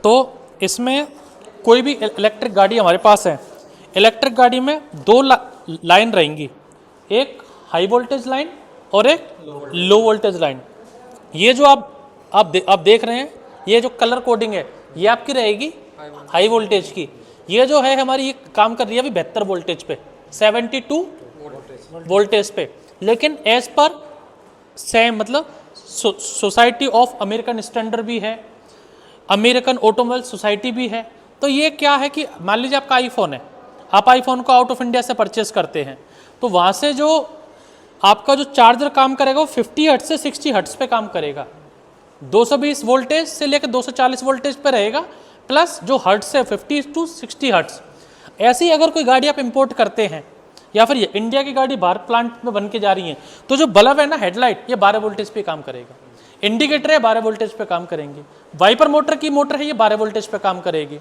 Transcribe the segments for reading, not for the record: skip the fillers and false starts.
तो इसमें कोई भी इलेक्ट्रिक गाड़ी हमारे पास है, इलेक्ट्रिक गाड़ी में दो लाइन रहेंगी, एक हाई वोल्टेज लाइन और एक लो वोल्टेज लाइन। ये जो आप देख रहे हैं, ये जो कलर कोडिंग है ये आपकी रहेगी हाई वोल्टेज की। ये जो है हमारी, ये काम कर रही है अभी 72 वोल्टेज पे, 72 वोल्टेज पे। लेकिन एज पर सेम, मतलब सोसाइटी ऑफ अमेरिकन स्टैंडर्ड भी है, अमेरिकन ऑटोमोबाइल सोसाइटी भी है। तो ये क्या है कि मान लीजिए आपका आईफोन है, आप आईफोन को आउट ऑफ इंडिया से परचेस करते हैं, तो वहाँ से जो आपका जो चार्जर काम करेगा वो 50 हर्ट्ज से 60 हर्ट्ज पे काम करेगा। 220 वोल्टेज से लेकर 240 वोल्टेज पे रहेगा, प्लस जो हर्ट्ज है 50 टू 60 हर्ट्ज। ऐसे ही अगर कोई गाड़ी आप इंपोर्ट करते हैं या फिर इंडिया की गाड़ी बाहर प्लांट में बन के जा रही है, तो जो बल्ब है ना, हेडलाइट, ये 12 वोल्टेज पे काम करेगा। इंडिकेटर है 12 वोल्टेज पे काम करेंगे। वाइपर मोटर की मोटर है, ये 12 वोल्टेज पे काम करेगी।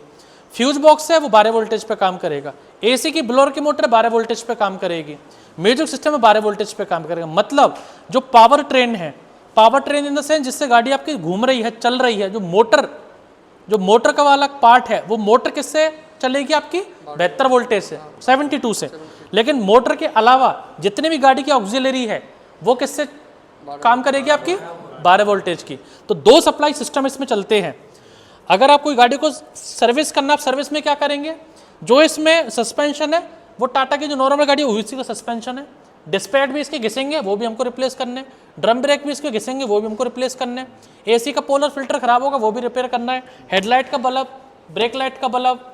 फ्यूज बॉक्स है वो 12 वोल्टेज पे काम करेगा। एसी की ब्लोअर की मोटर 12 वोल्टेज पे काम करेगी। म्यूजिक सिस्टम में 12 वोल्टेज पे काम करेगा। मतलब जो पावर ट्रेन है, power train in the sense जिससे गाड़ी आपकी घूम रही है, चल रही है, जो मोटर का वाला पार्ट है, वो मोटर किससे चलेगी आपकी 72 वोल्टेज से, 72 से। लेकिन मोटर के अलावा जितने भी गाड़ी की ऑक्सिलरी है वो किससे काम करेगी आपकी 12 वोल्टेज की। तो दो सप्लाई सिस्टम इसमें चलते हैं। अगर आप कोई गाड़ी को सर्विस करना, आप सर्विस में क्या करेंगे, जो इसमें सस्पेंशन है वो टाटा की जो नॉर्मल गाड़ी है उसी का सस्पेंशन है। डिस्पैड भी इसके घिसेंगे, वो भी हमको रिप्लेस करने। ड्रम ब्रेक भी इसके घिसेंगे, वो भी हमको रिप्लेस करने। एसी का पोलर फिल्टर खराब होगा, वो भी रिपेयर करना है। हेडलाइट का बल्ब, ब्रेक लाइट का बल्ब,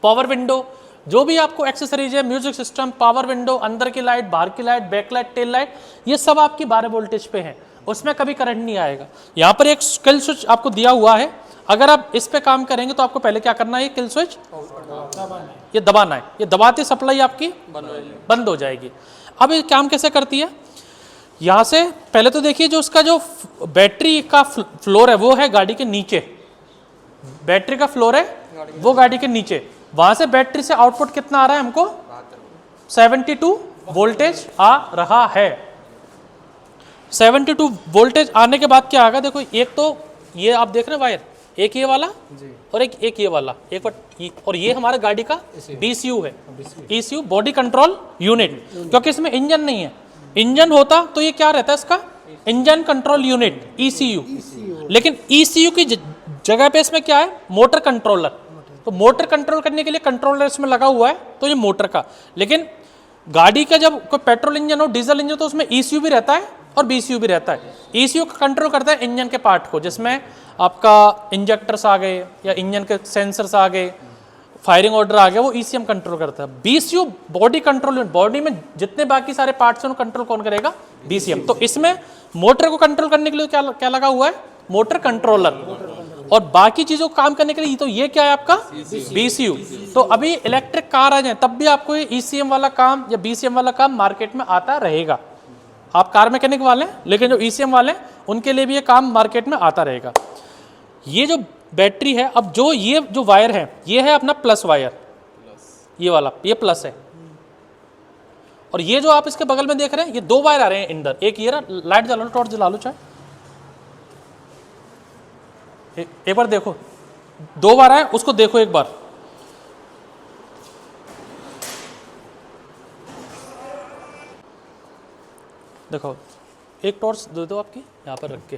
पावर विंडो, जो भी आपको एक्सेसरीज है, म्यूजिक सिस्टम, पावर विंडो, अंदर की लाइट, बाहर की light, back light, tail light, ये सब आपकी 12 वोल्टेज पे है, उसमें कभी करंट नहीं आएगा। यहाँ पर एक किल स्विच आपको दिया हुआ है, अगर आप इस पे काम करेंगे तो आपको पहले क्या करना है, ये किल स्विच ये दबाना है। ये दबाते सप्लाई आपकी बंद हो जाएगी। अब ये काम कैसे करती है, यहाँ से पहले तो देखिए जो उसका जो बैटरी का फ्लोर है वो है गाड़ी के नीचे, बैटरी का फ्लोर है वो गाड़ी के नीचे। वहां से बैटरी से आउटपुट कितना आ रहा है हमको, 72 वोल्टेज आ रहा है। 72 वोल्टेज आने के बाद क्या आएगा, देखो एक तो ये आप देख रहे हैं वायर, एक ये वाला और एक ये वाला, और ये हमारे गाड़ी का BCU है, ECU बॉडी कंट्रोल यूनिट। क्योंकि इसमें इंजन नहीं है, इंजन होता तो ये क्या रहता है इसका, इंजन कंट्रोल यूनिट ECU। लेकिन ECU की जगह पे इसमें क्या है, मोटर कंट्रोलर। तो मोटर कंट्रोल करने के लिए कंट्रोलर इसमें लगा हुआ है, तो ये मोटर का। लेकिन गाड़ी का जब कोई पेट्रोल इंजन हो, डीजल इंजन, तो उसमें ECU भी रहता है और BCU भी रहता है। ECU कंट्रोल करता है इंजन के पार्ट को, जिसमें आपका इंजेक्टर्स आ गए या इंजन के सेंसर्स आ गए, फायरिंग ऑर्डर आ गया, वो ECM कंट्रोल करता है। BCU बॉडी कंट्रोल, बॉडी में जितने बाकी सारे पार्ट्स हैं उनको कंट्रोल कौन करेगा, BCM। तो इसमें मोटर को कंट्रोल करने के लिए क्या लगा हुआ है, मोटर कंट्रोलर। और बाकी चीजों को काम करने के लिए तो ये क्या है आपका BCU। तो अभी इलेक्ट्रिक कार आ जाए तब भी आपको ये ECM वाला काम या BCM वाला काम मार्केट में आता रहेगा। आप कार मैकेनिक वाले हैं, लेकिन जो ECM वाले हैं उनके लिए भी ये काम मार्केट में आता रहेगा। ये जो बैटरी है, अब ये जो वायर है, ये है अपना प्लस वायर, ये वाला, ये प्लस है। और ये जो आप इसके बगल में देख रहे हैं, ये दो वायर आ रहे हैं अंदर। एक ये रहा, लाइट जला लो, टॉर्च जला लो चाहे, एक बार देखो, दो बार आए, उसको देखो एक बार। देखो, एक टॉर्च दे दो आपकी, यहाँ पर रख के।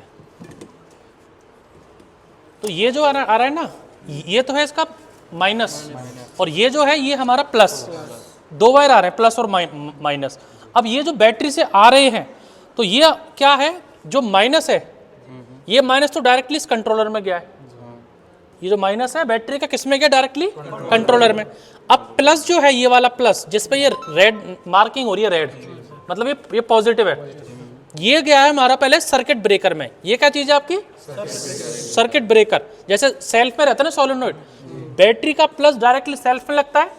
तो ये जो आ रहा है ना, ये तो है इसका माइनस, और ये जो है ये हमारा प्लस। दो वायर आ रहे हैं, प्लस और माइनस। अब ये जो बैटरी से आ रहे हैं, तो ये क्या है, जो माइनस है, ये माइनस तो डायरेक्टली इस कंट्रोलर में गया है। ये जो माइनस है बैटरी का, किस में गया, डायरेक्टली कंट्रोलर में। अब प्लस जो है, ये वाला प्लस जिसपे ये रेड मार्किंग हो रही है, रेड, मतलब ये पॉजिटिव है, ये गया है हमारा पहले सर्किट ब्रेकर में। ये क्या चीज है आपकी, सर्किट ब्रेकर। जैसे सेल्फ में रहता है ना सोलेनॉइड, बैटरी का प्लस डायरेक्टली सेल्फ में लगता है,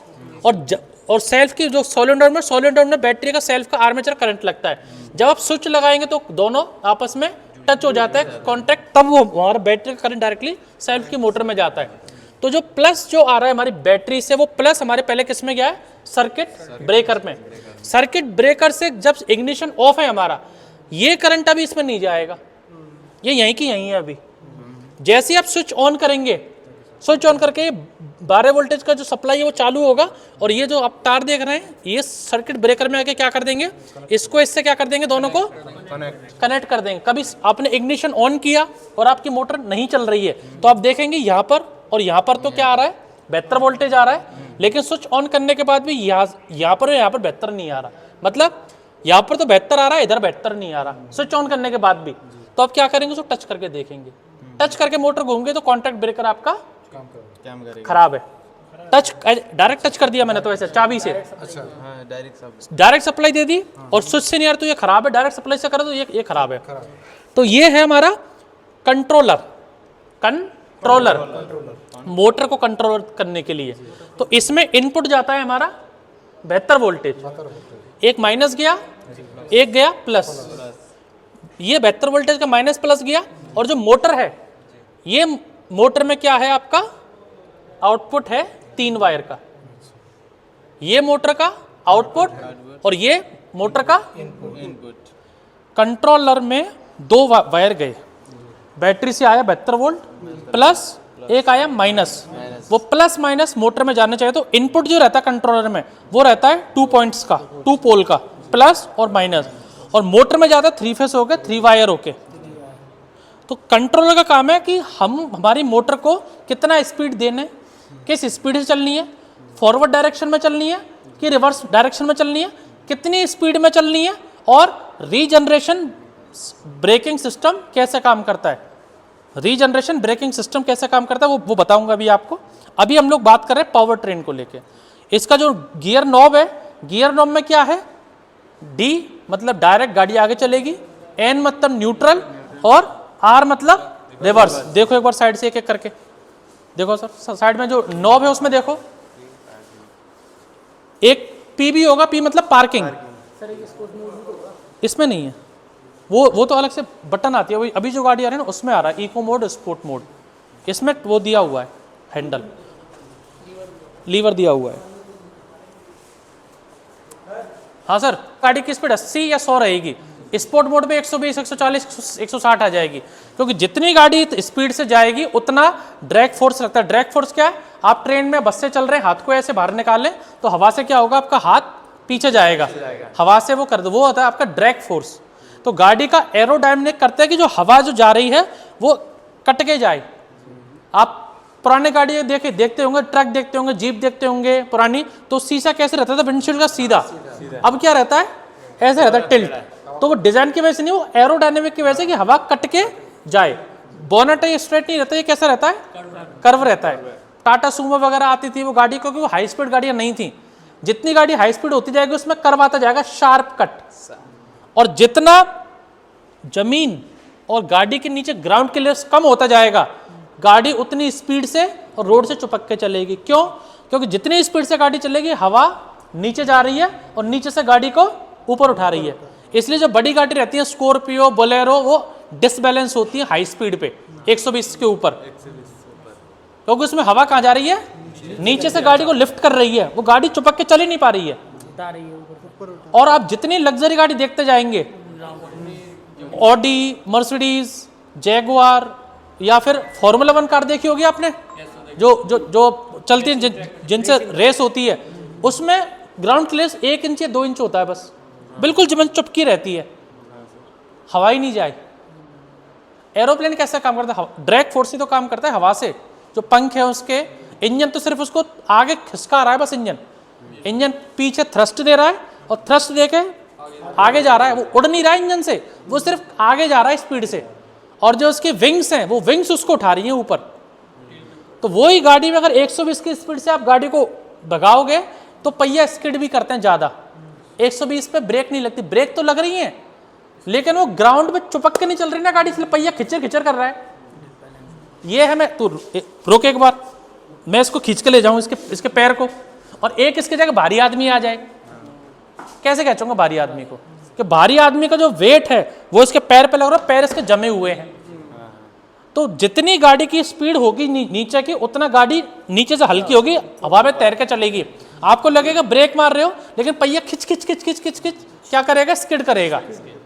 और सेल्फ की जो सोलेनॉइड में बैटरी का सेल्फ का आर्मेचर करंट लगता है। जब आप स्विच लगाएंगे तो दोनों आपस में टच हो जाता है, कांटेक्ट, तब वो हमारा बैटरी का करंट डायरेक्टली सेल्फ की मोटर में जाता है। तो जो प्लस जो आ रहा है हमारी बैटरी से, वो प्लस हमारे पहले किस में गया है, सर्किट ब्रेकर में। सर्किट ब्रेकर से जब इग्निशन ऑफ है हमारा, ये करंट अभी इसमें नहीं जाएगा, ये यहीं की यहीं है। अभी जैसे आप स्विच ऑन करेंगे स्विच ऑन करके 12 वोल्टेज का जो सप्लाई है वो चालू होगा, और ये जो आप तार देख रहे हैं ये सर्किट ब्रेकर में आके क्या कर देंगे, इसको इससे क्या कर देंगे, दोनों को कनेक्ट कर देंगे। कभी आपने इग्निशन ऑन किया और आपकी मोटर नहीं चल रही है तो आप देखेंगे यहाँ पर और यहाँ पर तो क्या आ रहा है, 72 वोल्टेज आ रहा है, लेकिन स्विच ऑन करने के बाद भी यहाँ पर और यहाँ पर 72 नहीं आ रहा, मतलब यहाँ पर तो 72 आ रहा है, इधर 72 नहीं आ रहा स्विच ऑन करने के बाद भी। तो आप क्या करेंगे, उसको टच करके देखेंगे, टच करके मोटर घूमेंगे तो कॉन्टैक्ट ब्रेकर आपका खराब है। टच डायरेक्ट टच कर दिया मैंने तो ऐसे चाबी से, अच्छा हाँ, डायरेक्ट सप्लाई दे दी और स्विच से नहीं आ रहा तो ये खराब है, डायरेक्ट सप्लाई से करो तो ये खराब है। तो ये है हमारा कंट्रोलर मोटर को कंट्रोल करने के लिए। तो इसमें इनपुट जाता है हमारा 72 वोल्टेज, एक माइनस गया एक गया प्लस, ये 72 वोल्टेज का माइनस प्लस गया, और जो मोटर है ये मोटर में क्या है, आपका आउटपुट है 3 वायर का, ये मोटर का आउटपुट और ये मोटर का इनपुट। कंट्रोलर में 2 वायर गए, बैटरी से आया 72 वोल्ट प्लस, एक आया माइनस, वो प्लस माइनस मोटर में जाने चाहिए। तो इनपुट जो रहता है कंट्रोलर में वो रहता है 2 पॉइंट्स का, 2 पोल का, प्लस और माइनस, और मोटर में जाता है 3 फेस होके 3 वायर होके। तो कंट्रोलर का काम है कि हमारी मोटर को कितना स्पीड देना है, किस स्पीड से चलनी है, फॉरवर्ड डायरेक्शन में चलनी है कि रिवर्स डायरेक्शन में चलनी है, कितनी स्पीड में चलनी है, और रीजनरेशन ब्रेकिंग सिस्टम कैसे काम करता है, रीजनरेशन ब्रेकिंग सिस्टम कैसे काम करता है वो बताऊंगा अभी आपको। अभी हम लोग बात कर रहे हैं पावर ट्रेन को लेके। इसका जो गियर नॉब है, गियर नॉब में क्या है, डी मतलब डायरेक्ट गाड़ी आगे चलेगी, एन मतलब न्यूट्रल, और आर मतलब रिवर्स। देखो एक बार साइड से एक एक करके देखो सर, साइड में जो नॉब है उसमें देखो, एक पी भी होगा, पी मतलब पार्किंग, इसमें नहीं है, वो तो अलग से बटन आती है, अभी जो गाड़ी आ रही है ना उसमें आ रहा है इको मोड, स्पोर्ट मोड, इसमें वो दिया हुआ है हैंडल, लीवर दिया हुआ है। हाँ सर, गाड़ी की स्पीड 80 या 100 रहेगी, स्पोर्ट मोड पे 120, 140, 160 आ जाएगी, क्योंकि जितनी गाड़ी स्पीड से जाएगी उतना ड्रैग फोर्स लगता है। ड्रैग फोर्स क्या है, आप ट्रेन में बस से चल रहे हैं, हाथ को ऐसे बाहर निकालें तो हवा से क्या होगा, आपका हाथ पीछे जाएगा, हवा से वो कर दो, वो होता है आपका ड्रैग फोर्स। तो गाड़ी का एरोडायनेमिक करता है कि जो हवा जो जा रही है वो कट के जाए। आप पुराने गाड़ी देखते होंगे, ट्रक देखते होंगे, जीप देखते होंगे पुरानी, तो शीशा कैसे रहता था, विंडशील्ड का सीधा, अब क्या रहता है, ऐसे रहता है टिल्ट। तो वो डिजाइन की वजह से नहीं, वो एरोडायनेमिक की वजह से कि हवा कट के जाए। बोनट ये स्ट्रेट नहीं रहता, ये कैसा रहता है, कर्व रहता है। टाटा सूमो वगैरह आती थी वो गाड़ी, क्योंकि वो हाई स्पीड गाड़ियां नहीं थी, जितनी गाड़ी हाई स्पीड होती जाएगी उसमें कर्व आता जाएगा, शार्प कट, और जितना जमीन और गाड़ी के नीचे ग्राउंड क्लियरेंस कम होता जाएगा, गाड़ी उतनी स्पीड से और रोड से चिपक के चलेगी। क्यों, क्योंकि जितनी स्पीड से गाड़ी चलेगी हवा नीचे जा रही है और नीचे से गाड़ी को ऊपर उठा रही है। इसलिए जो बड़ी गाड़ी रहती है, स्कॉर्पियो, बोलेरो, वो डिसबैलेंस होती है हाई स्पीड पे 120 के ऊपर, क्योंकि उसमें हवा कहाँ जा रही है, नीचे से गाड़ी को लिफ्ट कर रही है, वो गाड़ी चिपक के चल ही नहीं पा रही है। और आप जितनी लग्जरी गाड़ी देखते जाएंगे, ऑडी, मर्सिडीज, जैगुआर, या फिर फॉर्मूला 1 कार देखी होगी आपने, जो चलती है, जिनसे रेस होती है, उसमें ग्राउंड क्लियरेंस 1 इंच या 2 इंच होता है बस, बिल्कुल जमीन चुपकी रहती है, हवा ही नहीं जाए। एरोप्लेन कैसे काम करता है, ड्रैग फोर्स ही तो काम करता है हवा से। जो पंख है उसके, इंजन तो सिर्फ उसको आगे खिसका रहा है बस, इंजन पीछे थ्रस्ट दे रहा है और थ्रस्ट दे के आगे जा रहा है, वो उड़ नहीं रहा है इंजन से, वो सिर्फ आगे जा रहा है स्पीड से। और जो उसके विंग्स हैं, वो विंग्स उसको उठा रही हैं ऊपर। तो वही गाड़ी में अगर 120 की स्पीड से आप गाड़ी को भगाओगे तो पहिया स्किड भी करते हैं ज़्यादा। 120 पे ब्रेक नहीं लगती, ब्रेक तो लग रही है लेकिन वो ग्राउंड में चुपक के नहीं चल रही ना गाड़ी, इसलिए पहिया खिचर खिचर कर रहा है। ये है, मैं तू रोक एक बार, मैं इसको खींच के ले जाऊं इसके पैर को, और एक इसके जगह भारी आदमी आ जाए, कैसे खींचूंगा भारी आदमी को, कि भारी आदमी का जो वेट है वो इसके पैर पे लग रहा है, पैर इसके जमे हुए हैं। तो जितनी गाड़ी की स्पीड होगी नीचे की, उतना गाड़ी नीचे से हल्की होगी, हवा में तैर के चलेगी। आपको लगेगा ब्रेक मार रहे हो, लेकिन पहिया खिच खिच खिच खिच खिच खिच क्या करेगा, स्किड करेगा।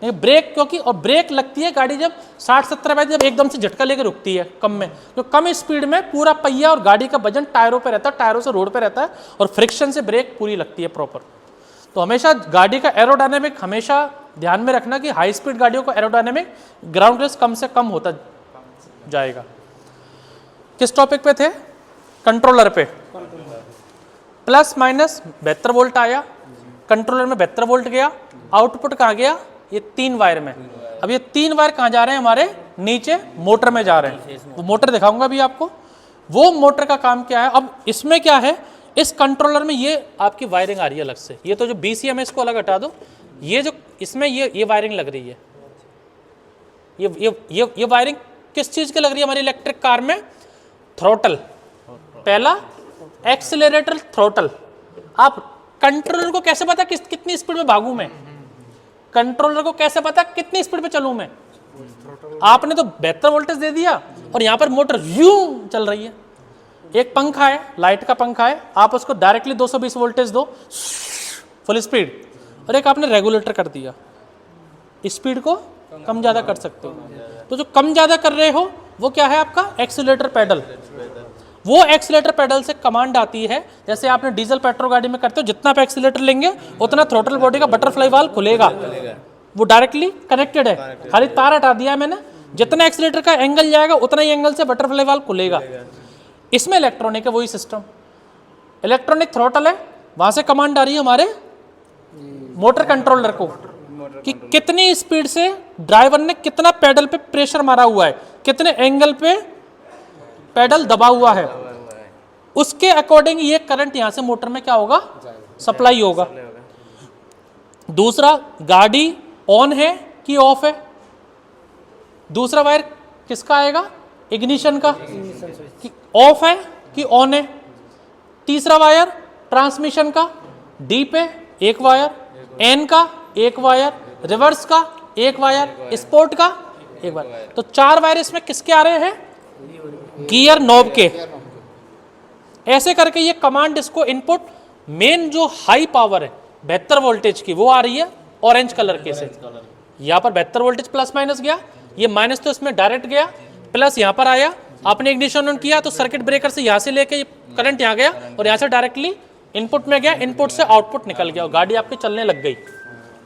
ब्रेक क्योंकि, और ब्रेक लगती है गाड़ी जब 60-70 पे, जब एकदम से झटका लेके रुकती है कम में, तो कम स्पीड में पूरा पहिया और गाड़ी का वजन टायरों पे रहता है, टायरों से रोड पे रहता है और फ्रिक्शन से ब्रेक पूरी लगती है प्रॉपर। तो हमेशा गाड़ी का एरोडायनेमिक हमेशा ध्यान में रखना कि हाई स्पीड गाड़ियों का एरोडायनेमिक ग्राउंड क्लियरेंस कम से कम होता जाएगा। किस टॉपिक पे थे, कंट्रोलर पे। प्लस माइनस 72 वोल्ट आया, कंट्रोलर में 72 वोल्ट गया, आउटपुट कहाँ गया, ये 3 वायर में। अब ये 3 वायर कहाँ जा रहे हैं, हमारे नीचे मोटर में जा रहे हैं। वो मोटर दिखाऊंगा अभी आपको, वो मोटर का काम क्या है। अब इसमें क्या है, इस कंट्रोलर में ये आपकी वायरिंग आ रही है अलग से, ये तो जो BCM है इसको अलग हटा दो, ये जो इसमें ये वायरिंग लग रही है, ये वायरिंग किस चीज की लग रही है हमारी इलेक्ट्रिक कार में, थ्रोटल। पहला एक्सीलरेटर थ्रोटल। आप कंट्रोलर को कैसे पता कितनी स्पीड में भागूं मैं, कंट्रोलर को कैसे पता कितनी स्पीड पे चलूं मैं, आपने तो 72 वोल्टेज दे दिया और यहां पर मोटर यूं चल रही है। एक पंखा है, लाइट का पंखा है, आप उसको डायरेक्टली 220 वोल्टेज दो फुल स्पीड, और एक आपने रेगुलेटर कर दिया, स्पीड को कम ज्यादा कर सकते हो। तो जो कम ज्यादा कर रहे हो वो क्या है आपका, एक्सीलरेटर पेडल। वो एक्सीलरेटर पेडल से कमांड आती है, जैसे आपने डीजल पेट्रोल गाड़ी में करते हो, जितना आप एक्सीलरेटर लेंगे उतना थ्रोटल बॉडी का बटरफ्लाई वाल्व खुलेगा, वो डायरेक्टली कनेक्टेड है, खाली तार हटा दिया मैंने, जितना एक्सीलरेटर का एंगल जाएगा उतना ही एंगल से बटरफ्लाई वाल्व खुलेगा। इसमें इलेक्ट्रॉनिक है, वही सिस्टम इलेक्ट्रॉनिक थ्रोटल है, वहां से कमांड आ रही है हमारे मोटर कंट्रोलर को कि कितनी स्पीड से ड्राइवर ने कितना पेडल पे प्रेशर मारा हुआ है, कितने एंगल पे पेडल दबा हुआ है, उसके अकॉर्डिंग ये करंट यहां से मोटर में क्या होगा, सप्लाई होगा। दूसरा, गाड़ी ऑन है कि ऑफ है, दूसरा वायर किसका आएगा, इग्निशन का, कि ऑफ है कि ऑन है। तीसरा वायर ट्रांसमिशन का, डी पे एक वायर, एन का एक वायर, रिवर्स का एक वायर, स्पोर्ट का एक वायर। तो 4 वायर इसमें किसके आ रहे हैं, गियर नॉब के। ऐसे करके ये कमांड, इसको इनपुट मेन जो हाई पावर है 72 वोल्टेज की, वो आ रही है ऑरेंज कलर के से। यहाँ पर 72 वोल्टेज प्लस माइनस गया, ये माइनस तो इसमें डायरेक्ट गया, प्लस यहाँ पर आया, आपने इग्निशन ऑन किया तो सर्किट ब्रेकर से यहाँ से लेके करंट यहाँ गया और यहाँ से डायरेक्टली इनपुट में गया, इनपुट से आउटपुट निकल गया और गाड़ी आपकी चलने लग गई।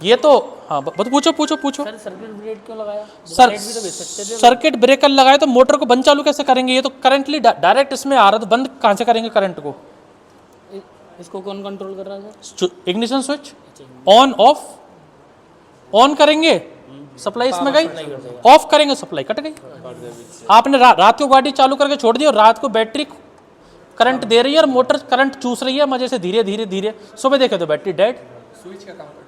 ये तो हाँ, पूछो पूछो पूछो। सर सर्किट ब्रेकर क्यों लगाया? सर्किट ब्रेकर लगाया तो मोटर को बंद चालू कैसे करेंगे, ये तो करंटली डायरेक्ट इसमें आ रहा, तो बंद कहाँ से करेंगे करंट को, इसको कौन कंट्रोल कर रहा है sir? Ignition switch on off, on करेंगे सप्लाई इसमें गई, ऑफ करेंगे सप्लाई कट गई। आपने रात को गाड़ी चालू करके छोड़ दी और रात को बैटरी करंट दे रही है और मोटर करंट चूस रही है मजे से, धीरे धीरे धीरे, सुबह देखे तो बैटरी डेड,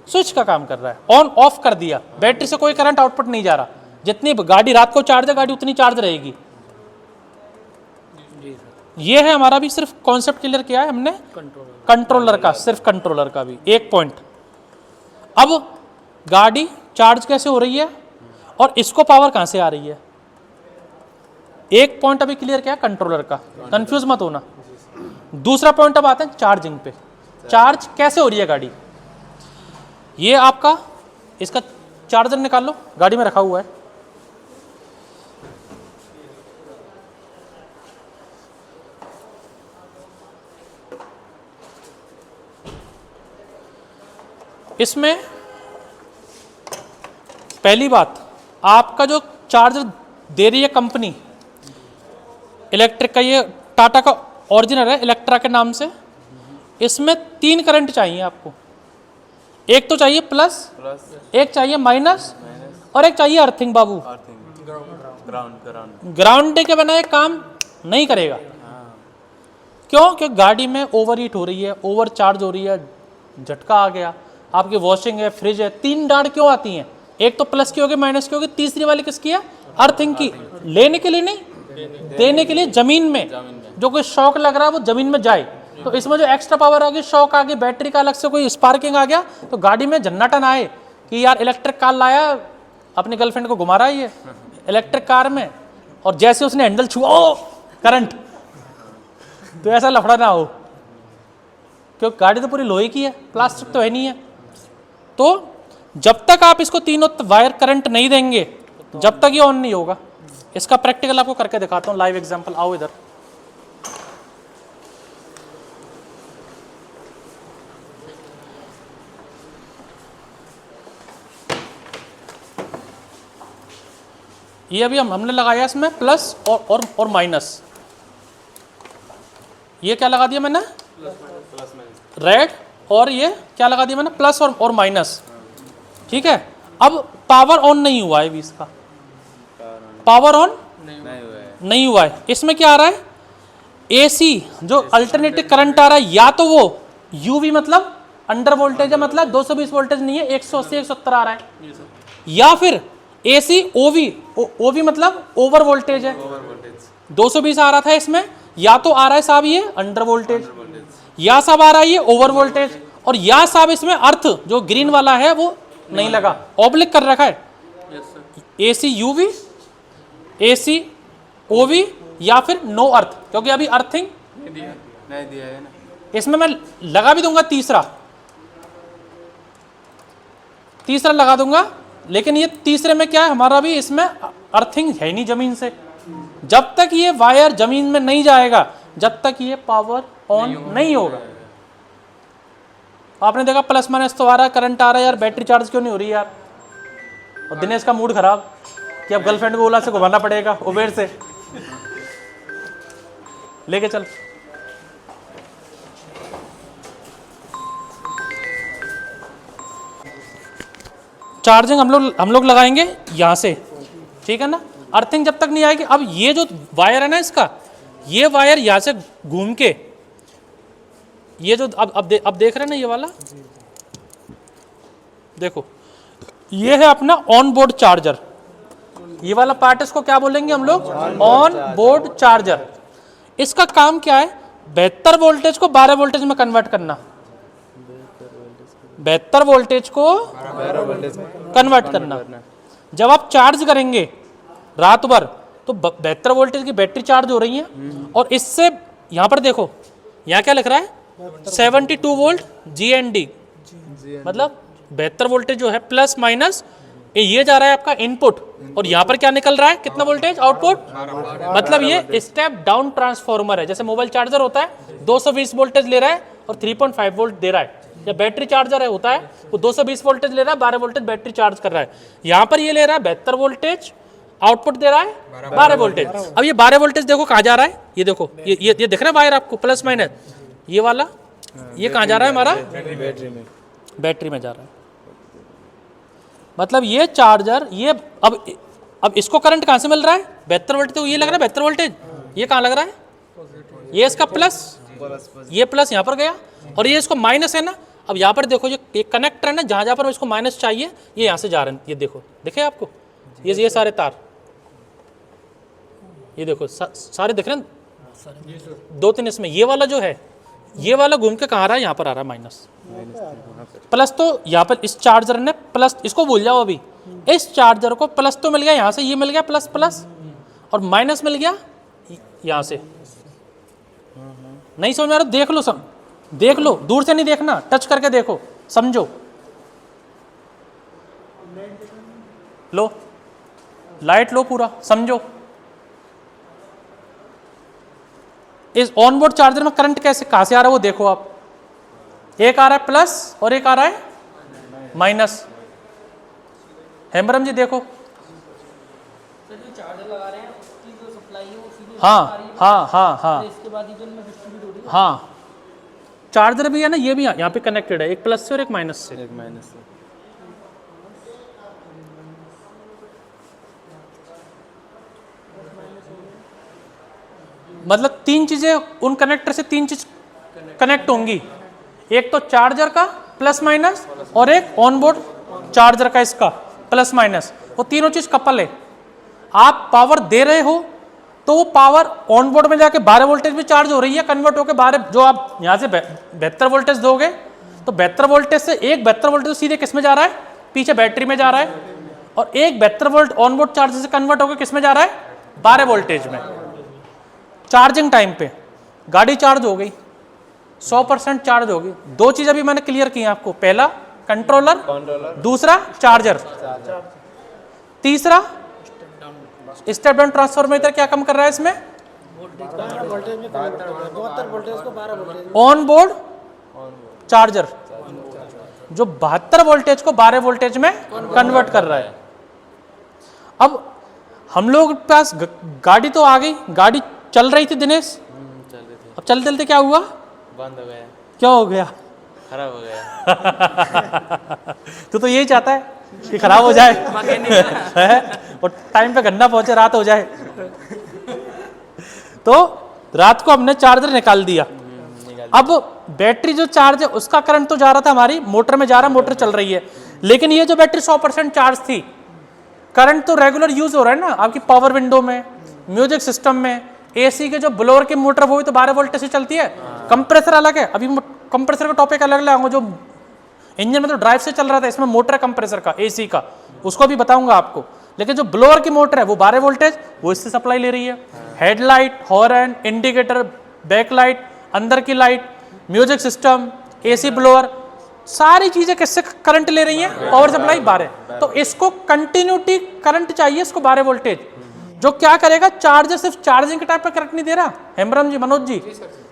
स्विच का काम कर रहा है। ऑन ऑफ कर दिया, बैटरी से कोई करंट आउटपुट नहीं जा रहा, जितनी गाड़ी रात को चार्ज है गाड़ी उतनी चार्ज रहेगी। ये है हमारा भी सिर्फ कॉन्सेप्ट क्लियर किया है हमने कंट्रोलर का, सिर्फ कंट्रोलर का भी एक पॉइंट। अब गाड़ी चार्ज कैसे हो रही है और इसको पावर कहां से आ रही है, एक पॉइंट अभी क्लियर किया कंट्रोलर का, कंफ्यूज मत होना। दूसरा पॉइंट अब आते हैं चार्जिंग पे, चार्ज कैसे हो रही है गाड़ी। ये आपका इसका चार्जर निकाल लो, गाड़ी में रखा हुआ है, इसमें पहली बात आपका जो चार्जर दे रही है कंपनी इलेक्ट्रिक का, ये टाटा का ओरिजिनल है इलेक्ट्रा के नाम से, इसमें 3 करंट चाहिए आपको, एक तो चाहिए प्लस, एक चाहिए माइनस और एक चाहिए अर्थिंग। बाबू ग्राउंड के बिना ये काम नहीं करेगा। क्यों? क्योंकि गाड़ी में ओवर हीट हो रही है, ओवर चार्ज हो रही है, झटका आ गया, आपकी वॉशिंग है, फ्रिज है, 3 डांड क्यों आती हैं, एक तो प्लस की होगी, माइनस की होगी, तीसरी वाली किसकी है, अर्थिंग की। लेने के लिए नहीं, देने के लिए जमीन में जो कोई शॉक लग रहा है वो जमीन में जाए, तो इसमें जो एक्स्ट्रा पावर आ गई, शॉक आ गई, बैटरी का अलग से कोई स्पार्किंग आ गया, तो गाड़ी में झन्नाटन आए कि यार इलेक्ट्रिक कार लाया, अपनी गर्लफ्रेंड को घुमा रहा है ये इलेक्ट्रिक कार में, और जैसे उसने हैंडल छुआ करंट, तो ऐसा लफड़ा ना हो, क्योंकि गाड़ी तो पूरी लोहे की है, प्लास्टिक तो है नहीं है। तो जब तक आप इसको तीनों वायर करंट नहीं देंगे जब तक ये ऑन नहीं होगा। इसका प्रैक्टिकल आपको करके दिखाता हूँ, लाइव एग्जांपल। आओ इधर। ये अभी हमने लगाया इसमें प्लस और माइनस। ये क्या लगा दिया मैंने, रेड, और ये क्या लगा दिया मैंने, प्लस और माइनस। ठीक है, अब पावर ऑन नहीं हुआ है अभी, इसका पावर ऑन नहीं हुआ है। इसमें क्या आ रहा है, एसी जो अल्टरनेटिव करंट आ रहा है, या तो वो यूवी मतलब अंडर वोल्टेज है, मतलब 220 वोल्टेज नहीं है, 180 170 आ रहा है, या फिर एसी ओवी, ओवी मतलब ओवर वोल्टेज है, 220 आ रहा था इसमें, या तो आ रहा है साहब ये अंडर वोल्टेज, या साहब आ रहा है ये ओवर वोल्टेज, और या साहब इसमें अर्थ जो ग्रीन वाला है वो नहीं लगा, ऑब्लिक कर रखा है, एसी यूवी, एसी ओवी, या फिर नो अर्थ, क्योंकि अभी अर्थिंग नहीं दिया है ना। इसमें मैं लगा भी दूंगा तीसरा लगा दूंगा, लेकिन ये तीसरे में क्या है, हमारा भी इसमें अर्थिंग है नहीं जमीन से। जब तक ये वायर जमीन में नहीं जाएगा जब तक ये पावर ऑन नहीं होगा। आपने देखा प्लस माइनस तो आ रहा है, करंट आ रहा है, यार बैटरी चार्ज क्यों नहीं हो रही यार। और दिनेश का मूड खराब कि अब गर्लफ्रेंड को ओला से घुमाना पड़ेगा, उबेर से लेके चल। चार्जिंग हम लोग लगाएंगे यहाँ से, ठीक है ना। अर्थिंग जब तक नहीं आएगी, अब ये जो वायर है ना इसका, ये वायर यहाँ से घूम के, ये जो अब देख रहे हैं ना ये वाला, देखो ये है अपना ऑन बोर्ड चार्जर। ये वाला पार्ट इसको क्या बोलेंगे हम लोग, ऑन बोर्ड चार्जर। इसका काम क्या है, 72 वोल्टेज को 12 वोल्टेज में कन्वर्ट करना, 72 वोल्टेज को कन्वर्ट करना। जब आप चार्ज करेंगे रात भर तो 72 वोल्टेज की बैटरी चार्ज हो रही है, और इससे यहाँ पर देखो, यहाँ क्या लिख रहा है, 72 वोल्ट GND, मतलब 72 वोल्टेज जो है प्लस माइनस, ये जा रहा है आपका इनपुट, और यहाँ पर क्या निकल रहा है, कितना वोल्टेज आउटपुट, मतलब ये स्टेप डाउन ट्रांसफॉर्मर है। जैसे मोबाइल चार्जर होता है 220 वोल्टेज ले रहा है और 3.5 वोल्ट दे रहा है, या बैटरी चार्जर है होता है वो 220 वोल्टेज ले रहा है, 12 वोल्टेज बैटरी चार्ज कर रहा है। यहाँ पर ये ले रहा है 72 वोल्टेज, आउटपुट दे रहा है 12 वोल्टेज। अब ये 12 वोल्टेज देखो कहाँ जा रहा है, ये देखो, ये दिख रहा है वायर आपको प्लस माइनस, ये वाला ये कहाँ जा रहा है हमारा, बैटरी में जा रहा है। मतलब ये चार्जर, ये अब इसको करंट कहाँ से मिल रहा है, 72 वोल्टेज, तो ये लग रहा है 72 वोल्टेज, ये कहाँ लग रहा है, ये इसका प्लस, ये प्लस यहाँ पर गया, और ये इसको माइनस है ना। अब यहाँ पर देखो ये कनेक्टर है ना, जहाँ जहाँ पर इसको माइनस चाहिए ये यहाँ से जा रहे हैं, ये देखो, दिखे आपको ये सारे तार, ये देखो सारे दिख रहे हैं, 2-3 इसमें, ये वाला जो है, ये वाला घूम के कहाँ आ रहा है, यहाँ पर आ रहा है माइनस, प्लस तो यहाँ पर इस चार्जर ने प्लस, इसको भूल जाओ अभी, इस चार्जर को प्लस तो मिल गया यहाँ से, ये मिल गया प्लस प्लस, और माइनस मिल गया यहाँ से। नहीं समझ में आ रहा, देख लो, देख लो, दूर से नहीं देखना, टच करके देखो, समझो। लो लाइट लो, पूरा समझो। इस ऑनबोर्ड चार्जर में करंट कैसे कहां से आ रहा है वो देखो आप, एक आ रहा है प्लस और एक आ रहा है माइनस। हेमरम जी देखो, सर जो चार्जर लगा रहे हैं उसकी जो सप्लाई है वो सीधे हाँ हाँ हाँ हाँ इसके बाद ही जो इनमें डिस्ट्रीब्यूट हो रही है। हाँ, चार्जर भी है ना, ये भी यहाँ पे कनेक्टेड है, एक प्लस से और एक माइनस से। मतलब 3 चीजें उन कनेक्टर से, 3 चीज कनेक्ट होंगी, एक तो चार्जर का प्लस माइनस, और एक ऑनबोर्ड चार्जर का इसका प्लस माइनस, वो तीनों चीज कपल है। आप पावर दे रहे हो तो वो पावर ऑनबोर्ड में जाके 12 वोल्टेज में चार्ज हो रही है, कन्वर्ट होकर 12, जो आप यहाँ से 72 वोल्टेज दोगे तो 72 वोल्टेज से एक 72 वोल्टेज सीधे किस में जा रहा है, पीछे बैटरी में जा रहा है, और एक 72 वोल्ट ऑनबोर्ड चार्जर से कन्वर्ट होकर किस में जा रहा है, 12 वोल्टेज में। चार्जिंग टाइम पे गाड़ी चार्ज हो गई, 100% चार्ज होगी। 2 चीज़ अभी मैंने क्लियर की हैं आपको, पहला कंट्रोलर, दूसरा चार्जर, तीसरा स्टेप डाउन ट्रांसफॉर्मेटर क्या काम कर रहा है इसमें, ऑन बोर्ड चार्जर जो 72 वोल्टेज को 12 वोल्टेज में कन्वर्ट कर रहा है। अब हम लोग के पास गाड़ी तो आ गई, गाड़ी चल रही थी दिनेश, अब चलते चलते क्या हुआ, बंद हो गया, क्या हो गया, खराब हो गया। तू तो यही चाहता है कि खराब हो जाए है? और टाइम पे गन्ना पहुंचे, रात हो जाए। तो रात को हमने चार्जर निकाल दिया। अब बैटरी जो चार्ज है उसका करंट तो जा रहा था, हमारी मोटर में जा रहा, मोटर चल रही है, लेकिन ये जो बैटरी 100% चार्ज थी, करंट तो रेगुलर यूज हो रहा है ना आपकी पावर विंडो में, म्यूजिक सिस्टम में, एसी के जो ब्लोअर की मोटर वो भी तो 12 वोल्ट से चलती है, कंप्रेसर अलग है। अभी कंप्रेसर का टॉपिक अलग लगाऊंगा, जो इंजन में तो ड्राइव से चल रहा था, इसमें मोटर है कंप्रेसर का, एसी का, उसको भी बताऊंगा आपको। लेकिन जो ब्लोअर की मोटर है वो 12 वोल्टेज वो इससे सप्लाई ले रही है। हेडलाइट, हॉर्न, इंडिकेटर, बैकलाइट, अंदर की light, music system, AC blower, सारी चीजें किससे करंट ले रही हैं, पावर सप्लाई 12। तो इसको कंटिन्यूटी करंट चाहिए, इसको 12 वोल्टेज, जो क्या करेगा, चार्जर सिर्फ चार्जिंग के टाइम पे करंट नहीं दे रहा। हेमब्रम जी, मनोज जी,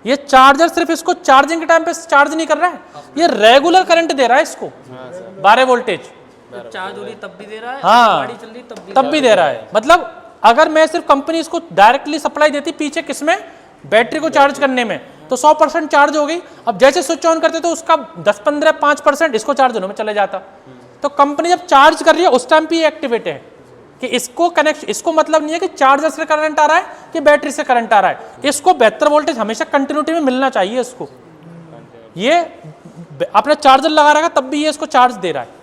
ये चार्जर सिर्फ इसको चार्जिंग के टाइम पे चार्ज नहीं कर रहा है, ये रेगुलर करंट दे रहा है इसको 12 वोल्टेज। चार्ज हो रही तब भी दे रहा है, हाँ, गाड़ी चल रही तब भी दे रहा है। मतलब अगर मैं सिर्फ कंपनी इसको डायरेक्टली सप्लाई देती पीछे किसमें, बैटरी को चार्ज करने में, तो 100% चार्ज हो गई। अब जैसे स्विच ऑन करते तो उसका 10-15-5% इसको चार्ज होने में चले जाता। तो कंपनी जब चार्ज कर रही है उस टाइम पे एक्टिवेट है कि इसको कनेक्ट, इसको मतलब नहीं है कि चार्जर से करंट आ रहा है कि बैटरी से करंट आ रहा है, इसको 72 वोल्टेज हमेशा कंटिन्यूटी में मिलना चाहिए इसको। ये अपना चार्जर लगा रहेगा तब भी ये इसको चार्ज दे रहा है।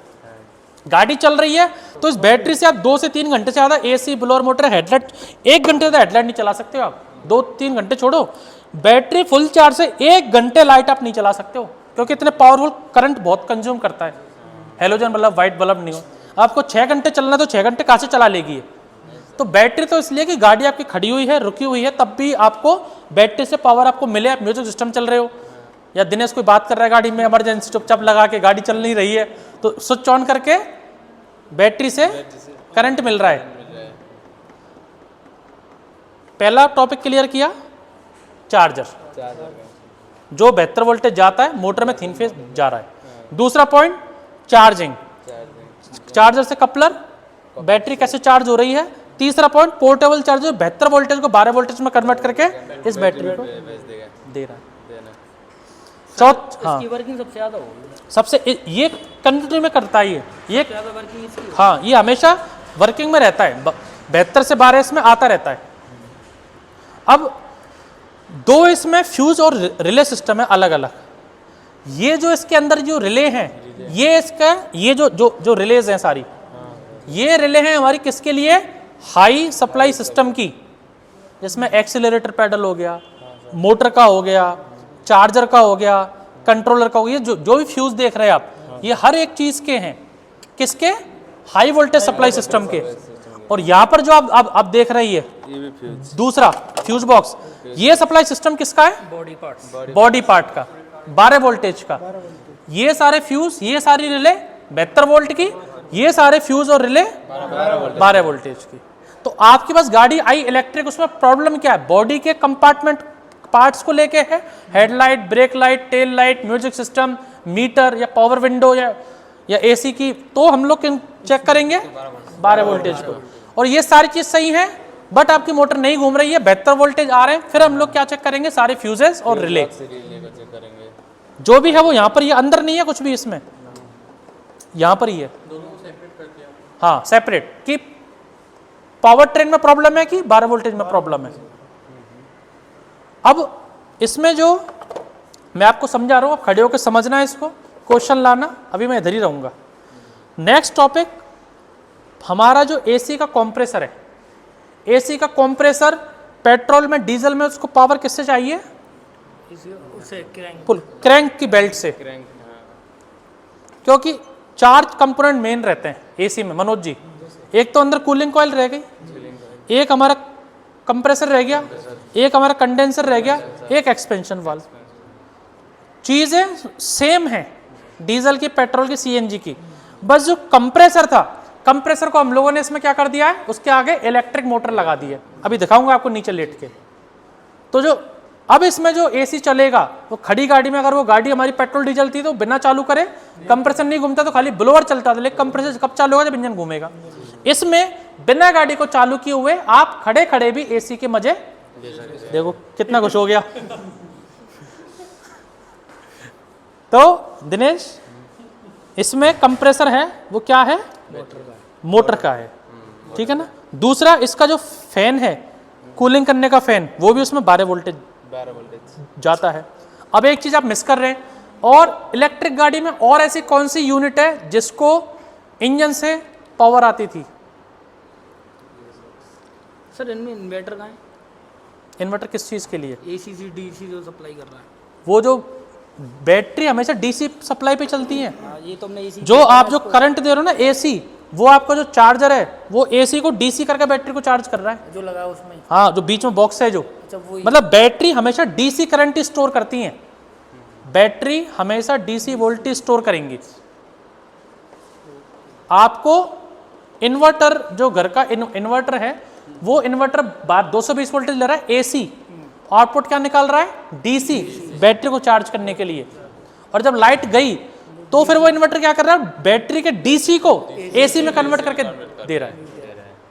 गाड़ी चल रही है तो इस बैटरी से आप 2 से 3 घंटे से ज़्यादा एसी, ब्लोअर, मोटर, हेडलाइट, 1 घंटे से हेडलाइट नहीं चला सकते हो आप, 2-3 घंटे छोड़ो, बैटरी फुल चार्ज से 1 घंटे लाइट आप नहीं चला सकते हो, क्योंकि इतने पावरफुल करंट बहुत कंज्यूम करता है। हेलोजन बल्ब, वाइट बल्ब नहीं हो, आपको 6 घंटे चलना तो 6 घंटे कहाँ से चला लेगी। तो बैटरी तो इसलिए कि गाड़ी आपकी खड़ी हुई है, रुकी हुई है, तब भी आपको बैटरी से पावर आपको मिले। आप म्यूजिक सिस्टम चल रहे हो, या दिनेश कोई बात कर रहा है गाड़ी में, इमरजेंसी चुपचाप लगा के, गाड़ी चल नहीं रही है तो स्विच ऑन करके बैटरी से करंट मिल रहा है। पहला टॉपिक क्लियर किया, चार्जर जो 72 वोल्टेज जाता है मोटर में 3 फेज जा रहा है। दूसरा पॉइंट चार्जिंग, चार्जर से कपलर, बैटरी कैसे चार्ज हो रही है। तीसरा पॉइंट पोर्टेबल चार्जर, 72 वोल्टेज को 12 वोल्टेज में कन्वर्ट करके इस बैटरी को दे रहा है। हाँ, इसकी वर्किंग सबसे ज्यादा होगी, सबसे ये कंटिन्यू में करता है ये ज्यादा वर्किंग इसकी। हाँ, ये हमेशा वर्किंग में रहता है, 72 से 12 इसमें आता रहता है। अब 2 इसमें फ्यूज और रिले सिस्टम है अलग अलग। ये जो इसके अंदर जो रिले हैं, ये इसका, ये जो रिलेज हैं सारी, ये रिले हैं हमारी किसके लिए, हाई सप्लाई सिस्टम की, जिसमें एक्सीलरेटर पैडल हो गया, मोटर का हो गया, चार्जर का हो गया, कंट्रोलर का हो गया, जो भी फ्यूज देख रहे हैं आप, ये हर एक चीज के हैं, किसके, हाई वोल्टेज सप्लाई सिस्टम के। और यहाँ पर जो आप देख रही है दूसरा फ्यूज बॉक्स, ये सप्लाई सिस्टम किसका है, बॉडी पार्ट का, 12 वोल्टेज का। ये सारे फ्यूज, ये सारी रिले 72 वोल्ट की, ये सारे फ्यूज और रिले 12 वोल्टेज की। तो आपके पास गाड़ी आई इलेक्ट्रिक, उसमें प्रॉब्लम क्या है, बॉडी के कंपार्टमेंट पार्ट्स को लेके है, headlight, brake light, tail light, music system, metre या पावर विंडो या एसी की, तो हम लोग चेक करेंगे 12 वोल्टेज को। और ये सारी चीज सही है, बट आपकी मोटर नहीं घूम रही है, 72 वोल्टेज आ रहे हैं, फिर हम लोग क्या चेक करेंगे, सारे फ्यूजेस और रिले जो भी है वो यहाँ पर, ये अंदर नहीं है कुछ भी, इसमें यहाँ पर ही है, हाँ सेपरेट, कि पावर ट्रेन में प्रॉब्लम है कि 12 वोल्टेज में प्रॉब्लम है। अब इसमें जो मैं आपको समझा रहा हूँ, खड़े होकर समझना है इसको, क्वेश्चन लाना, अभी मैं इधर ही रहूँगा। नेक्स्ट टॉपिक हमारा जो एसी का कंप्रेसर है, एसी का कंप्रेसर पेट्रोल में, डीजल में, उसको पावर किससे चाहिए, उसे क्रैंक की बेल्ट से, क्योंकि 4 कंपोनेंट मेन रहते हैं एसी में मनोज जी। एक तो अंदर कूलिंग कॉइल रह गई, एक हमारा कंप्रेसर रह गया, एक हमारा कंडेंसर रह गया, एक एक्सपेंशन वाल्व। चीजें सेम है डीजल की, पेट्रोल की, सीएनजी की। बस जो कंप्रेसर था, कंप्रेसर को हम लोगों ने इसमें क्या कर दिया है, उसके आगे इलेक्ट्रिक मोटर लगा दी है। अभी दिखाऊंगा आपको नीचे लेट के। तो जो अब इसमें जो एसी चलेगा, वो खड़ी गाड़ी में, अगर वो गाड़ी हमारी पेट्रोल डीजल थी तो बिना चालू करे कंप्रेसर नहीं घूमता, तो खाली ब्लोअर चलता था, लेकिन कंप्रेसर कब चालू होगा, जब इंजन घूमेगा। इसमें बिना गाड़ी को चालू किए हुए आप खड़े खड़े भी एसी के मजे देखो, कितना खुश हो गया। तो दिनेश, इसमें कंप्रेसर है वो क्या है, मोटर का है, ठीक है ना। दूसरा, इसका जो फैन है, कूलिंग करने का फैन, वो भी उसमें 12 वोल्टेज जाता है। अब एक चीज आप मिस कर रहे हैं, और इलेक्ट्रिक गाड़ी में और ऐसी कौन सी यूनिट है जिसको इंजन से पावर आती थी? सर इनमें इन्वर्टर कहाँ है? इन्वर्टर किस चीज के लिए? एसी से डीसी जो सप्लाई कर रहा है। वो जो बैटरी हमेशा डीसी सप्लाई पे चलती है। हाँ, ये तो हमने एसी जो आप जो करंट दे रहे हो ना एसी, वो आपका जो चार्जर है वो एसी को डीसी करके बैटरी को चार्ज कर रहा है। जो लगा है उसमें। हाँ, जो बीच में बॉक्स है जो, अच्छा वो मतलब बैटरी हमेशा डीसी करंट स्टोर करती है। बैटरी हमेशा डीसी वोल्टेज स्टोर करेंगी। आपको इन्वर्टर, जो घर का इन्वर्टर है, वो इन्वर्टर 220 वोल्टेज ले रहा है एसी, आउटपुट क्या निकाल रहा है, डीसी, बैटरी को चार्ज करने के लिए। और जब लाइट गई तो फिर वो इन्वर्टर क्या कर रहा है, बैटरी के डीसी को एसी में कन्वर्ट करके दे रहा है।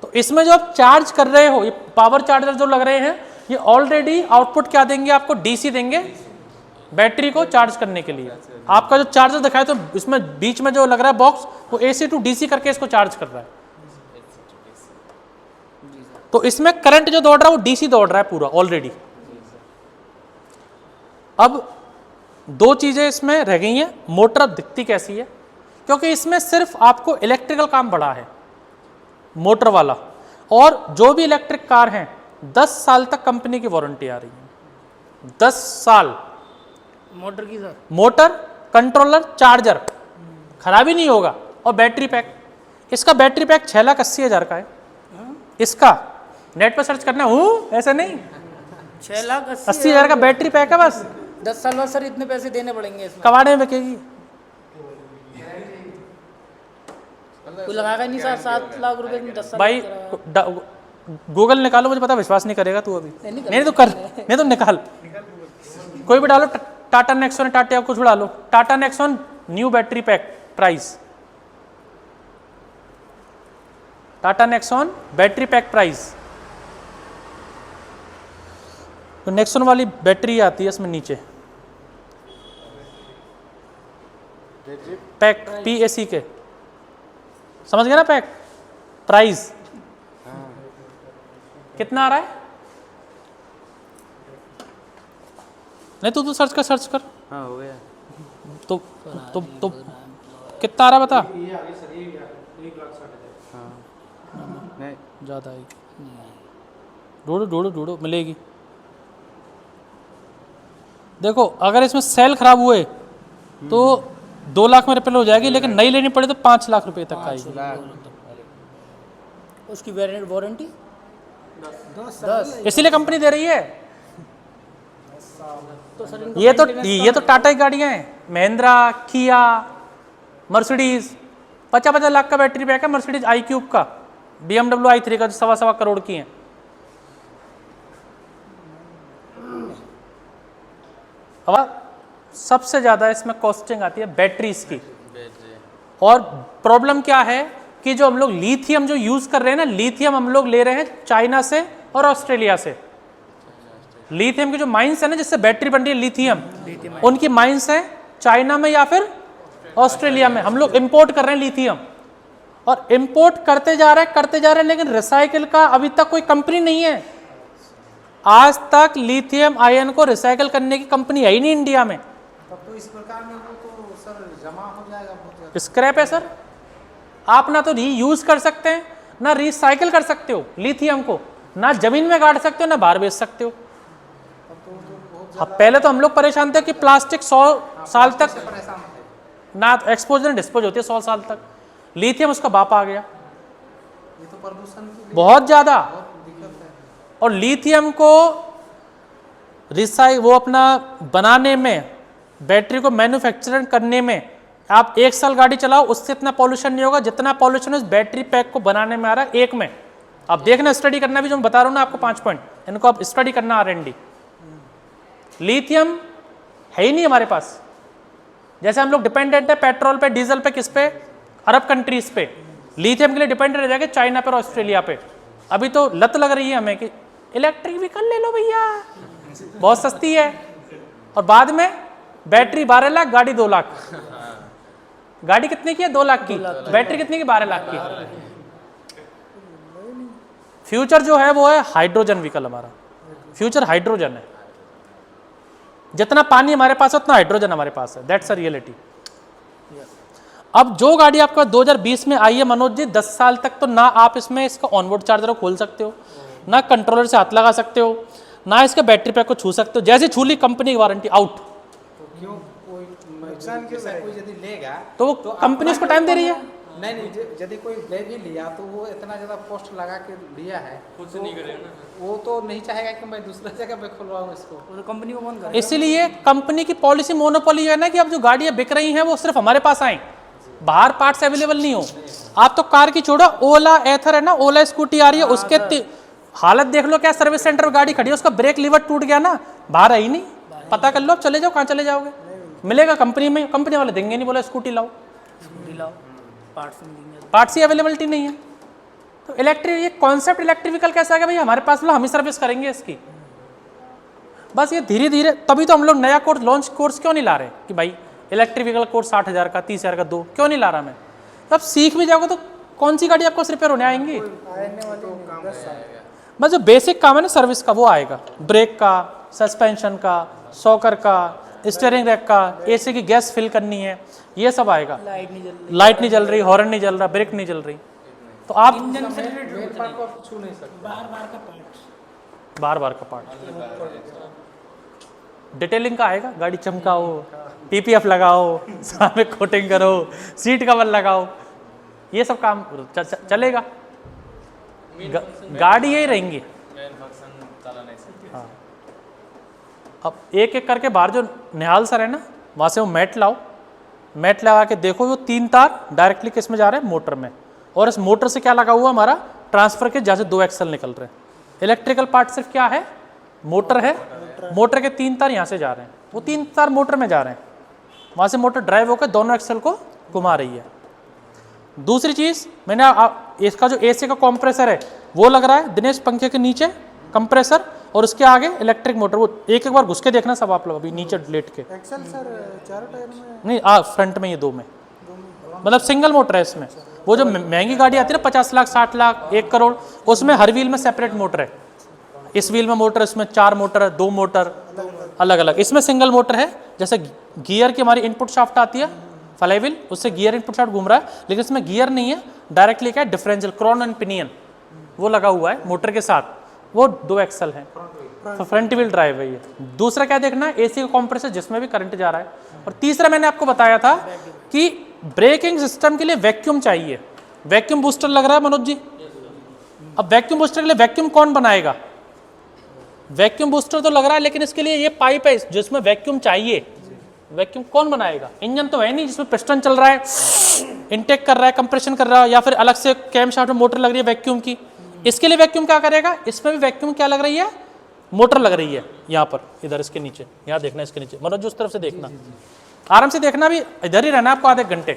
तो इसमें जो आप चार्ज कर रहे हो, ये पावर चार्जर जो लग रहे हैं, ये ऑलरेडी आउटपुट क्या देंगे आपको, डीसी देंगे बैटरी को चार्ज करने के लिए। आपका जो चार्जर दिखाए तो इसमें बीच में जो लग रहा है बॉक्स, वो एसी टू डीसी करके इसको चार्ज कर रहा है। तो इसमें करंट जो दौड़ रहा है वो डीसी दौड़ रहा है पूरा ऑलरेडी। अब दो चीजें इसमें रह गई हैं, मोटर दिखती कैसी है, क्योंकि इसमें सिर्फ आपको इलेक्ट्रिकल काम बढ़ा है मोटर वाला। और जो भी इलेक्ट्रिक कार हैं 10 साल तक कंपनी की वारंटी आ रही है, 10 साल। मोटर की सर, मोटर, कंट्रोलर, चार्जर खराबी नहीं होगा। और बैटरी पैक, इसका बैटरी पैक 6,80,000 का है। इसका नेट पर सर्च करना, हूँ ऐसे नहीं, 6,80,000 का बैटरी पैक है बस। 10 साल बाद सर इतने पैसे देने पड़ेंगे इसमें। कबाड़े में बिकेगी। कोई लगाएगा नहीं सर, 7 लाख रुपए में 10 साल भाई गूगल निकालो, मुझे पता विश्वास नहीं करेगा तू अभी। नहीं तो कर, नहीं तो निकाल, कोई भी डालो, टाटा नेक्सॉन, टाटा कुछ भी डालो, Tata Nexon new battery pack price, Tata Nexon battery pack price. तो नेक्सॉन वाली बैटरी आती है इसमें नीचे, पैक PAC के, समझ गए ना, पैक प्राइस कितना आ रहा है? नहीं तो तू सर्च कर। हाँ हो गया। तो कितना आ रहा बता? हाँ नहीं ज़्यादा आएगी, ढूंढो मिलेगी। देखो अगर इसमें सेल खराब हुए तो 2 लाख में रिपेयर हो जाएगी, लेकिन नई लेनी पड़े तो 5 लाख रुपए तक आएगी। उसकी वारंटी 10। इसीलिए कंपनी दे रही है। तो सर इनको ये तो टाटा की गाड़ियां हैं, महिंद्रा, किया, मर्सिडीज 50-50 लाख का बैटरी पैक है। मर्सिडीज iQube का, BMW i3 का जो 1.25 करोड़ की है। अब सबसे ज्यादा इसमें कॉस्टिंग आती है बैटरीज की। और प्रॉब्लम क्या है कि जो हम लोग लिथियम जो यूज कर रहे हैं ना, लिथियम हम लोग ले रहे हैं चाइना से और ऑस्ट्रेलिया से। लिथियम की जो माइंस है ना, जिससे बैटरी बन रही है लिथियम, उनकी माइंस है चाइना में या फिर ऑस्ट्रेलिया में। हम लोग इंपोर्ट कर रहे हैं लिथियम, और इंपोर्ट करते जा रहे हैं, लेकिन रिसाइकिल का अभी तक कोई कंपनी नहीं है। आज तक लिथियम आयन को रिसाइकिल करने की कंपनी है ही नहीं इंडिया में। तो इस प्रकार में वो तो सर जमा हो जाएगा बहुत ज़्यादा। स्क्रैप है सर। आप ना तो रीयूज कर सकते हैं, ना रिसाइकिल कर सकते हो लिथियम को, ना जमीन में गाड़ सकते हो, ना बाहर बेच सकते हो। हाँ, पहले तो हम लोग परेशान थे कि प्लास्टिक 100 साल तक ना एक्सपोजर डिस्पोज होती है 100 साल तक। लिथियम उसका बाप आ गया, ये तो प्रदूषण के लिए बहुत ज्यादा। दिक्कत है। और लिथियम को वो अपना बनाने में, बैटरी को मैन्युफैक्चरिंग करने में आप 1 साल गाड़ी चलाओ उससे इतना पॉल्यूशन नहीं होगा जितना पॉल्यूशन उस बैटरी पैक को बनाने में आ रहा है एक में। आप देखना, स्टडी करना भी, जो मैं बता रहा हूँ ना आपको 5 पॉइंट, इनको आप स्टडी करना R&D। लिथियम है ही नहीं हमारे पास। जैसे हम लोग डिपेंडेंट है पेट्रोल पे, डीजल पे, किस पे, अरब कंट्रीज पे। लिथियम के लिए डिपेंडेंट रह जाएगा चाइना पे और ऑस्ट्रेलिया पे। अभी तो लत लग रही है हमें कि इलेक्ट्रिक व्हीकल ले लो भैया, बहुत सस्ती है, और बाद में बैटरी 12 लाख, गाड़ी 2 लाख। गाड़ी कितने की है? 2 लाख की। बैटरी कितने की? 12 लाख की। फ्यूचर जो है वो है हाइड्रोजन व्हीकल। हमारा फ्यूचर हाइड्रोजन है। जितना पानी हमारे पास है उतना हाइड्रोजन हमारे पास है। That's a reality. अब जो गाड़ी आपका 2020 में आई है मनोज जी, 10 साल तक तो ना आप इसमें इसका ऑनबोर्ड चार्जर को खोल सकते हो, ना कंट्रोलर से हाथ लगा सकते हो, ना इसके बैटरी पैक को छू सकते हो। जैसे छू ली कंपनी की वारंटी आउट। तो क्यों कोई कोई यदि लेगा तो वो कंपनी उसको टाइम दे रही है। नहीं, यदि कोई ले भी लिया तो वो इतना ज़्यादा पोस्ट लगा के लिया है, खुद से नहीं करेगा ना, वो तो नहीं चाहेगा कि मैं दूसरा जगह पे खुलवाऊँ इसको। वो तो कंपनी को बंद करेगा। इसीलिए कंपनी की पॉलिसी मोनोपोली है ना कि अब जो गाड़ियां बिक रही हैं वो सिर्फ हमारे पास आए, बाहर पार्ट्स अवेलेबल नहीं हो। आप तो कार की छोड़ो, ओला एथर है ना, ओला स्कूटी आ रही है, उसके हालत देख लो क्या। सर्विस सेंटर में गाड़ी खड़ी है, उसका ब्रेक लीवर टूट गया ना, बाहर आई नहीं, पता कर लो। अब चले जाओ, कहाँ चले जाओगे? मिलेगा कंपनी में, कंपनी वाले देंगे नहीं, बोला स्कूटी लाओ, लाओ, पार्ट्स नहीं देंगे, पार्ट्स की अवेलेबिलिटी नहीं है। तो इलेक्ट्रिक, ये कॉन्सेप्ट इलेक्ट्रिक व्हीकल कैसा आ गया भाई? हमारे पास लो, हम ही सर्विस करेंगे इसकी। बस ये धीरे धीरे, तभी तो हम लोग नया कोर्स, लॉन्च कोर्स क्यों नहीं ला रहे कि भाई इलेक्ट्रिक व्हीकल कोर्स 60,000 का, 30,000 का, 2 क्यों नहीं ला रहा मैं? तो अब सीख भी जाओगे तो कौन सी गाड़ी आपको रिपेयर होने आएंगी? बस जो बेसिक काम है ना सर्विस का वो आएगा, ब्रेक का, सस्पेंशन का, सॉकर का, स्टीयरिंग रैक का, एसी की गैस फिल करनी है, ये सब आएगा। लाइट नहीं जल रही, लाइट नहीं जल रही, हॉर्न नहीं जल रहा, ब्रेक नहीं जल रही, तो आप इंजन से रिलेटेड मेन पार्ट को आप छू नहीं सकते। बार बार का पार्ट डिटेलिंग का आएगा। गाड़ी चमकाओ, पीपीएफ लगाओ, सामने कोटिंग करो, सीट कवर लगाओ, ये सब काम चलेगा। गाड़ी यही रहेंगी। हाँ। अब एक एक करके बाहर जो निहाल सर है ना, वहाँ से वो मैट लाओ, मैट लगा के देखो वो 3 तार डायरेक्टली किस में जा रहे हैं? मोटर में। और इस मोटर से क्या लगा हुआ हमारा? ट्रांसफर के, जहाँ से 2 एक्सल निकल रहे हैं। इलेक्ट्रिकल पार्ट सिर्फ क्या है? मोटर है। मोटर के 3 तार यहाँ से जा रहे हैं, वो 3 तार मोटर में जा रहे हैं, वहाँ से मोटर ड्राइव होकर दोनों एक्सल को घुमा रही है। दूसरी चीज़, मैंने इसका जो एसी का कंप्रेसर है वो लग रहा है दिनेश, पंखे के नीचे कंप्रेसर, और उसके आगे इलेक्ट्रिक मोटर। वो एक बार घुस के देखना सब आप लोग, अभी नीचे लेट के। एक्सेल सर 4 टायर में नहीं, फ्रंट में, ये 2 में, मतलब सिंगल मोटर है इसमें। वो जो महंगी गाड़ी आती है ना 50 लाख, 60 लाख, 1 करोड़, उसमें हर व्हील में सेपरेट मोटर है। इस व्हील में मोटर, इसमें 4 मोटर, 2 मोटर अलग अलग। इसमें सिंगल मोटर है। जैसे गियर की हमारी इनपुट शाफ्ट आती है फ्लाई व्हील, उससे गियर इनपुट शाफ्ट घूम रहा है, लेकिन इसमें गियर नहीं है, डायरेक्टली क्या है? डिफरेंशियल, क्रॉन एंड पिनियन वो लगा हुआ है मोटर के साथ। वो 2 एक्सल है, फ्रंट व्हील ड्राइव है ये। दूसरा क्या देखना है? एसी का कंप्रेसर जिसमें भी करंट जा रहा है। और तीसरा मैंने आपको बताया था कि ब्रेकिंग सिस्टम के लिए वैक्यूम चाहिए। वैक्यूम बूस्टर लग रहा है मनोज जी। अब वैक्यूम बूस्टर के लिए वैक्यूम कौन बनाएगा? वैक्यूम बूस्टर तो लग रहा है, लेकिन इसके लिए ये पाइप है जिसमें वैक्यूम चाहिए। वैक्यूम कौन बनाएगा? इंजन तो है नहीं जिसमें पिस्टन चल रहा है, इनटेक कर रहा है, कंप्रेशन कर रहा है, या फिर अलग से कैम शाफ्ट में मोटर लग रही है वैक्यूम की। इसके लिए वैक्यूम क्या करेगा? इसमें भी वैक्यूम क्या लग रही है? मोटर लग रही है यहाँ पर, इधर इसके नीचे, यहाँ देखना इसके नीचे। मनोज जी उस तरफ से देखना, आराम से देखना, भी इधर ही रहना आपको आधे घंटे।